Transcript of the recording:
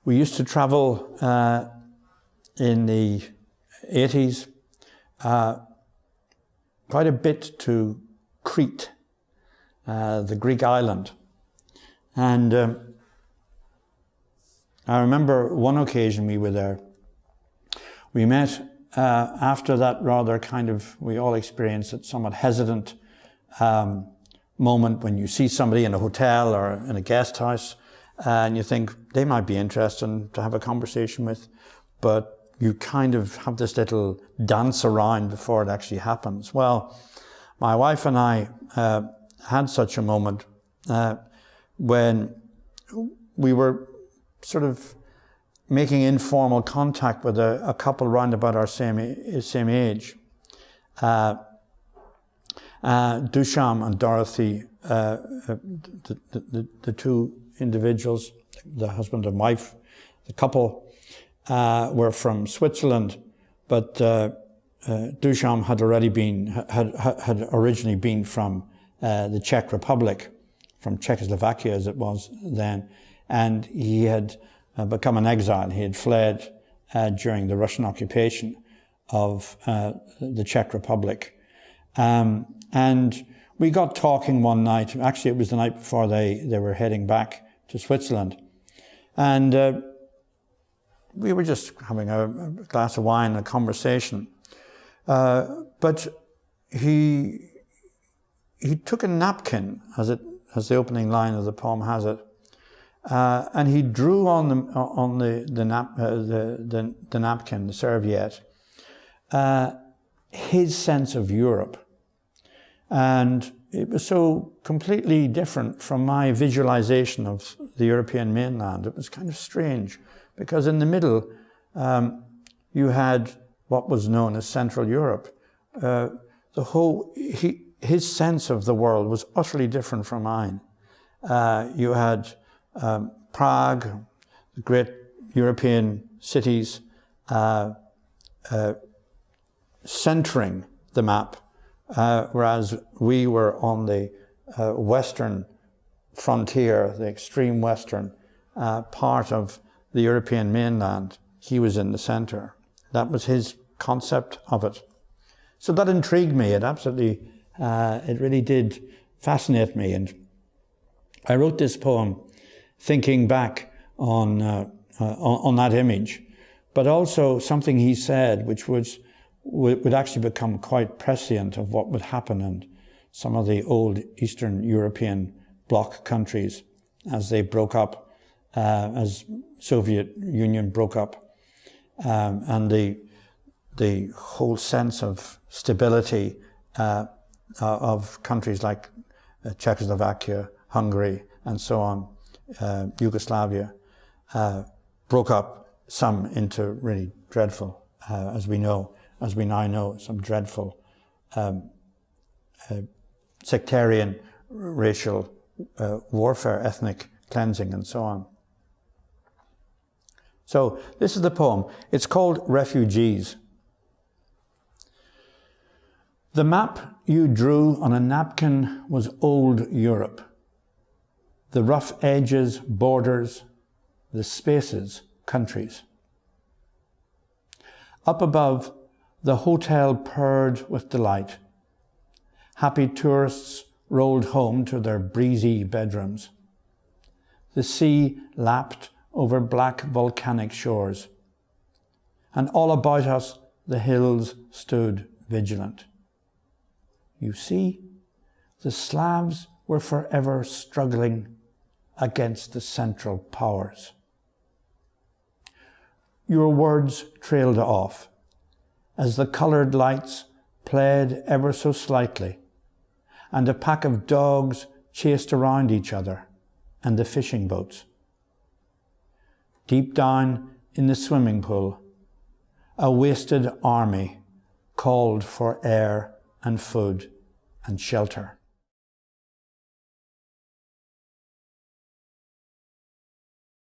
We used to travel in the 80s quite a bit to Crete, the Greek island. And I remember one occasion we were there. We met after that rather we all experienced it, somewhat hesitant moment when you see somebody in a hotel or in a guest house and you think they might be interesting to have a conversation with, but you kind of have this little dance around before it actually happens. Well, my wife and I had such a moment when we were sort of making informal contact with a couple round about our same age. Dusham and Dorothy, the two individuals, the husband and wife, the couple, were from Switzerland, but Dusham had originally been from the Czech Republic, from Czechoslovakia as it was then, and he had become an exile. He had fled during the Russian occupation of the Czech Republic. And we got talking one night. Actually, it was the night before they were heading back to Switzerland. And we were just having a glass of wine, a conversation. But he took a napkin, as the opening line of the poem has it, and he drew on the napkin, the serviette, his sense of Europe. And it was so completely different from my visualization of the European mainland. It was kind of strange, because in the middle, you had what was known as Central Europe. His sense of the world was utterly different from mine. You had Prague, the great European cities, centering the map, whereas we were on the western frontier, the extreme western part of the European mainland. He was in the center. That was his concept of it. So that intrigued me. It absolutely, it really did fascinate me. And I wrote this poem thinking back on that image, but also something he said, which would actually become quite prescient of what would happen in some of the old Eastern European bloc countries as they broke up, as Soviet Union broke up, and the whole sense of stability of countries like Czechoslovakia, Hungary, and so on, Yugoslavia, broke up, some into really dreadful, as we now know, some dreadful sectarian, racial warfare, ethnic cleansing, and so on. So this is the poem. It's called Refugees. The map you drew on a napkin was old Europe. The rough edges, borders, the spaces, countries. Up above, the hotel purred with delight. Happy tourists rolled home to their breezy bedrooms. The sea lapped over black volcanic shores. And all about us, the hills stood vigilant. You see, the Slavs were forever struggling against the Central Powers. Your words trailed off as the coloured lights played ever so slightly, and a pack of dogs chased around each other and the fishing boats. Deep down in the swimming pool, a wasted army called for air and food and shelter.